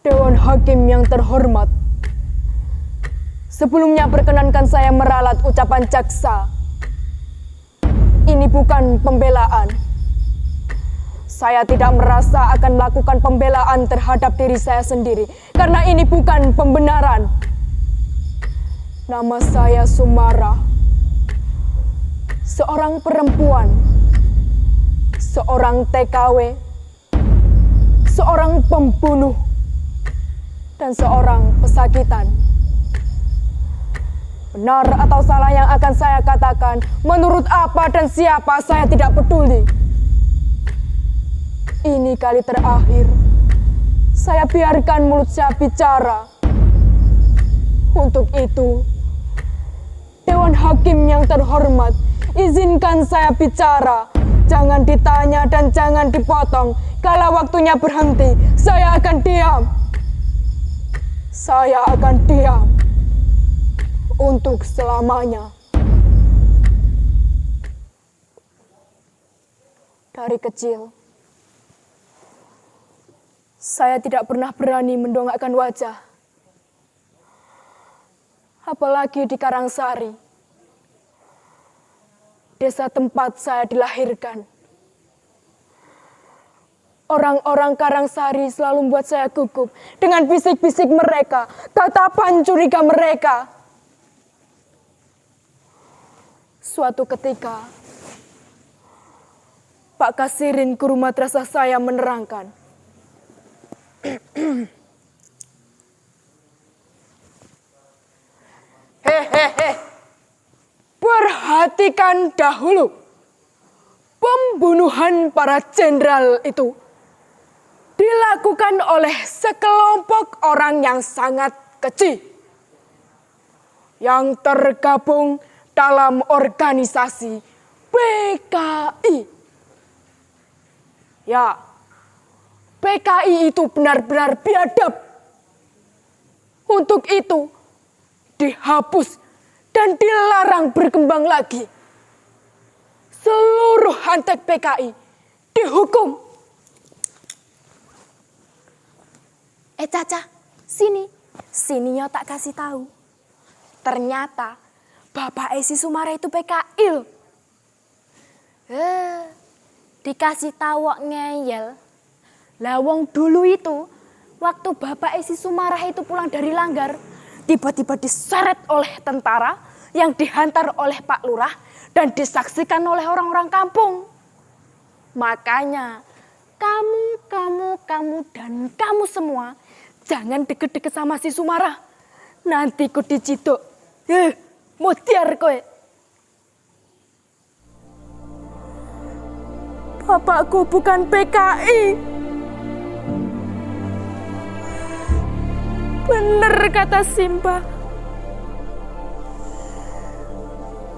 Dewan Hakim yang terhormat, sebelumnya perkenankan saya meralat ucapan jaksa. Ini bukan pembelaan. Saya tidak merasa akan melakukan pembelaan terhadap diri saya sendiri, karena ini bukan pembenaran. Nama saya Sumara, seorang perempuan, seorang TKW, seorang pembunuh, dan seorang pesakitan. Benar atau salah yang akan saya katakan, menurut apa dan siapa saya tidak peduli. Ini kali terakhir, saya biarkan mulut saya bicara. Untuk itu, Dewan Hakim yang terhormat, izinkan saya bicara. Jangan ditanya dan jangan dipotong. Kalau waktunya berhenti, saya akan diam. Saya akan diam untuk selamanya. Dari kecil, saya tidak pernah berani mendongakkan wajah. Apalagi di Karangsari, desa tempat saya dilahirkan. Orang-orang Karangsari selalu membuat saya gugup dengan bisik-bisik mereka, tatapan curiga mereka. Suatu ketika, Pak Kasirin guru madrasah saya menerangkan, hehehe, perhatikan dahulu. Pembunuhan para jenderal itu dilakukan oleh sekelompok orang yang sangat kecil, yang tergabung dalam organisasi PKI. Ya, PKI itu benar-benar biadab. Untuk itu, dihapus dan dilarang berkembang lagi. Seluruh antek PKI dihukum. Caca, sini yo tak kasih tahu. Ternyata Bapak Esi Sumara itu PKI. Dikasih tahu ngeyel. Lah wong dulu itu, waktu Bapak Esi Sumara itu pulang dari Langgar, tiba-tiba diseret oleh tentara yang dihantar oleh Pak Lurah dan disaksikan oleh orang-orang kampung. Makanya kamu dan kamu semua jangan deket-deket sama si Sumara. Nanti ku diciduk. Mutiar kowe. Bapakku bukan PKI. Bener kata Simba.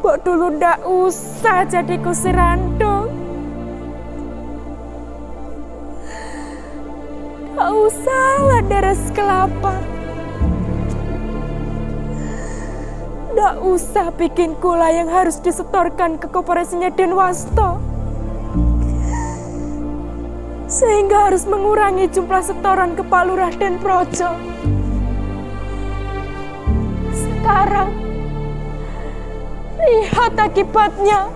Kok dulu ndak usah jadi kusirando. Ndak usah deres kelapa. Ndak usah bikin gula yang harus disetorkan ke koperasinya Denwasto. Sehingga harus mengurangi jumlah setoran ke Pak Lurah dan Projo. Sekarang, lihat akibatnya.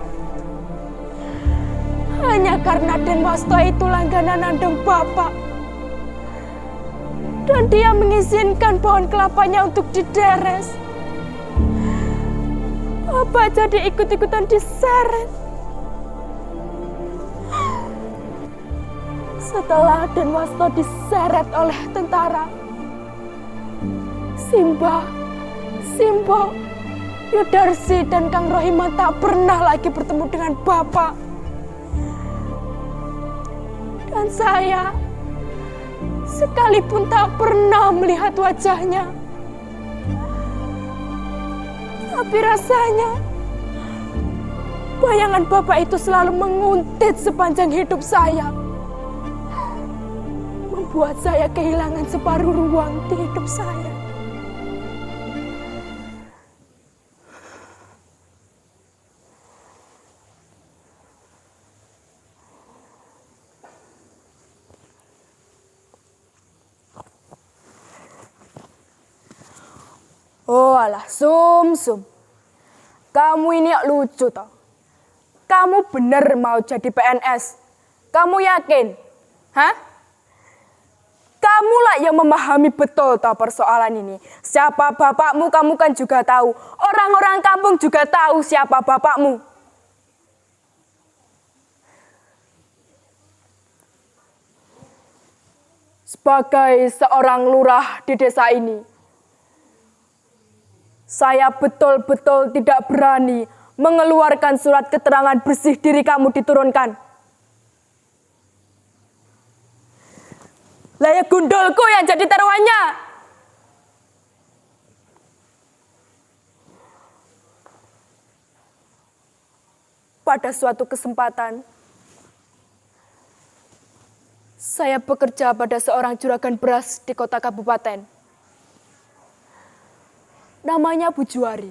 Hanya karena Denwasto itu langganan andong Bapak. Dan dia mengizinkan pohon kelapanya untuk dideres. Bapak jadi ikut-ikutan diseret. Setelah Denwasto diseret oleh tentara, Simba, Simbo, Yudarsi dan Kang Rohiman tak pernah lagi bertemu dengan Bapak. Dan saya sekalipun tak pernah melihat wajahnya. Tapi rasanya bayangan Bapak itu selalu menguntit sepanjang hidup saya. Membuat saya kehilangan separuh ruang di hidup saya. Oh alah, Sum. Kamu ini lucu toh. Kamu bener mau jadi PNS? Kamu yakin? Hah? Kamulah yang memahami betul toh persoalan ini. Siapa bapakmu kamu kan juga tahu. Orang-orang kampung juga tahu siapa bapakmu. Sebagai seorang lurah di desa ini, saya betul-betul tidak berani mengeluarkan surat keterangan bersih diri kamu diturunkan. Lah ya gundulku yang jadi taruhannya. Pada suatu kesempatan, saya bekerja pada seorang juragan beras di kota kabupaten. Namanya Bu Juari.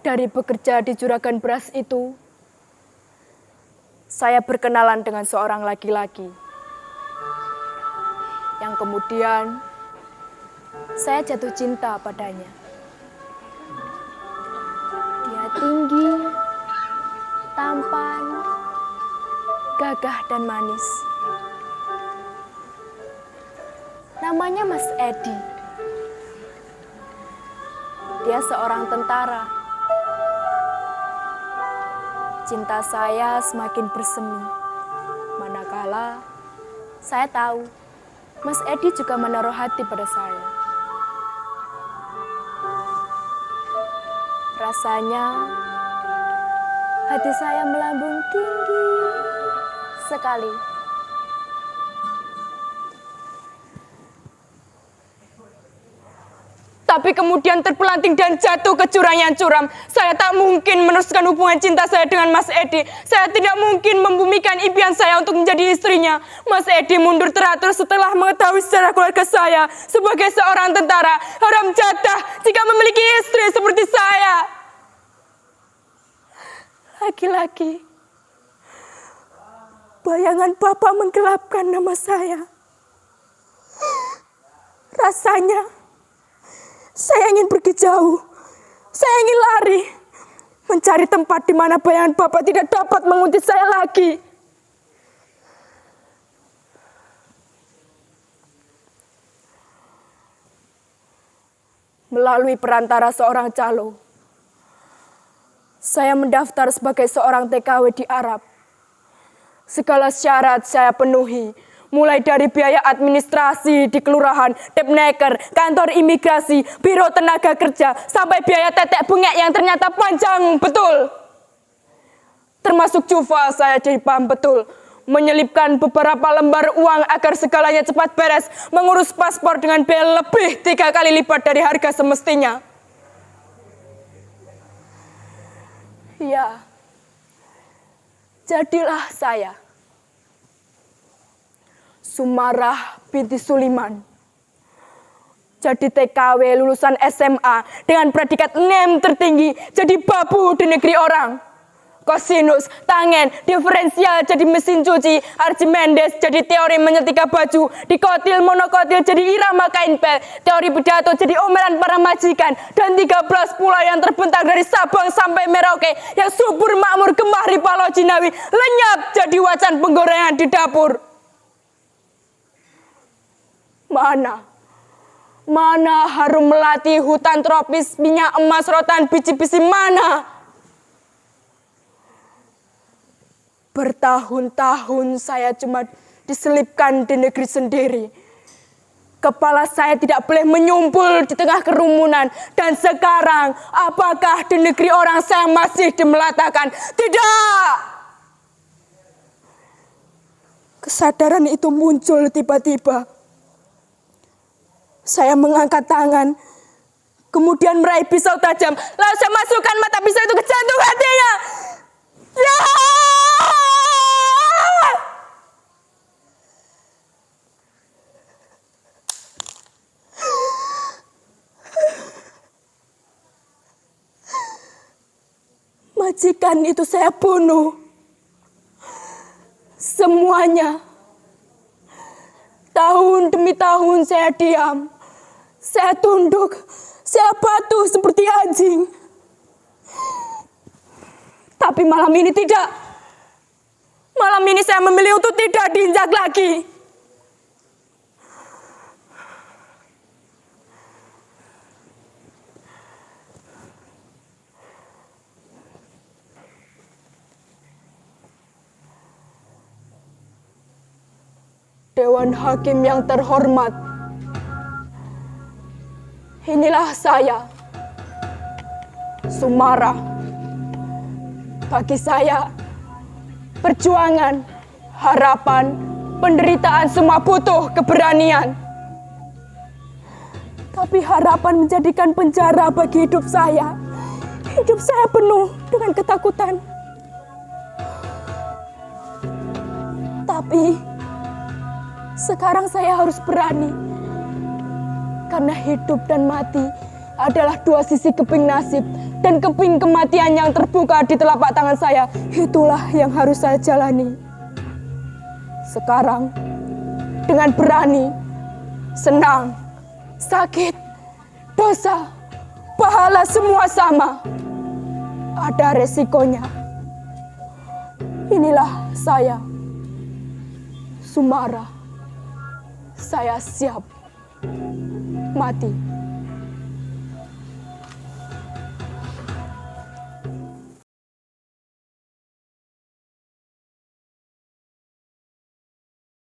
Dari bekerja di juragan beras itu, saya berkenalan dengan seorang laki-laki yang kemudian saya jatuh cinta padanya. Dia tinggi, tampan, gagah dan manis. Namanya Mas Edi. Dia seorang tentara. Cinta saya semakin bersemi. Manakala saya tahu Mas Edi juga menaruh hati pada saya. Rasanya hati saya melambung tinggi sekali. Tapi kemudian terpelanting dan jatuh ke jurang yang curam. Saya tak mungkin meneruskan hubungan cinta saya dengan Mas Edi. Saya tidak mungkin membumikan impian saya untuk menjadi istrinya. Mas Edi mundur teratur setelah mengetahui sejarah keluarga saya. Sebagai seorang tentara, haram jatah jika memiliki istri seperti saya. Laki-laki, bayangan Bapak menggelapkan nama saya. Rasanya saya ingin pergi jauh. Saya ingin lari. Mencari tempat di mana bayangan Bapak tidak dapat menguntit saya lagi. Melalui perantara seorang calo, saya mendaftar sebagai seorang TKW di Arab. Segala syarat saya penuhi. Mulai dari biaya administrasi di kelurahan, Depneker, kantor imigrasi, biro tenaga kerja, sampai biaya tetek bengek yang ternyata panjang betul. Termasuk cufa saya jadi paham betul. Menyelipkan beberapa lembar uang agar segalanya cepat beres. Mengurus paspor dengan biaya lebih 3 kali lipat dari harga semestinya. Ya, jadilah saya Sumarah binti Suliman. Jadi TKW lulusan SMA dengan predikat NEM tertinggi, jadi babu di negeri orang. Kosinus, tangen, diferensial jadi mesin cuci, Archimedes jadi teori menyetrika baju, dikotil monokotil jadi irama kain pel, teori pidato jadi omelan para majikan, dan 13 pulau yang terbentang dari Sabang sampai Merauke yang subur makmur gemah Ripalo Jinawi lenyap jadi wacan penggorengan di dapur. Mana harum melati hutan tropis, minyak emas rotan biji besi mana? Bertahun-tahun saya cuma diselipkan di negeri sendiri. Kepala saya tidak boleh menyumpul di tengah kerumunan. Dan sekarang, apakah di negeri orang saya masih dimelatakan? Tidak! Kesadaran itu muncul tiba-tiba. Saya mengangkat tangan, kemudian meraih pisau tajam. Lalu saya masukkan mata pisau itu ke jantung hatinya. Ya! Majikan itu saya bunuh. Semuanya. Tahun demi tahun saya diam. Saya tunduk, saya patuh seperti anjing. Tapi malam ini tidak. Malam ini saya memilih untuk tidak diinjak lagi. Dewan Hakim yang terhormat, inilah saya, Sumara. Bagi saya, perjuangan, harapan, penderitaan semua butuh keberanian. Tapi harapan menjadikan penjara bagi hidup saya. Hidup saya penuh dengan ketakutan. Tapi sekarang saya harus berani. Karena hidup dan mati adalah dua sisi keping nasib. Dan keping kematian yang terbuka di telapak tangan saya. Itulah yang harus saya jalani. Sekarang, dengan berani, senang, sakit, dosa, pahala semua sama. Ada resikonya. Inilah saya, Sumara. Saya siap mati.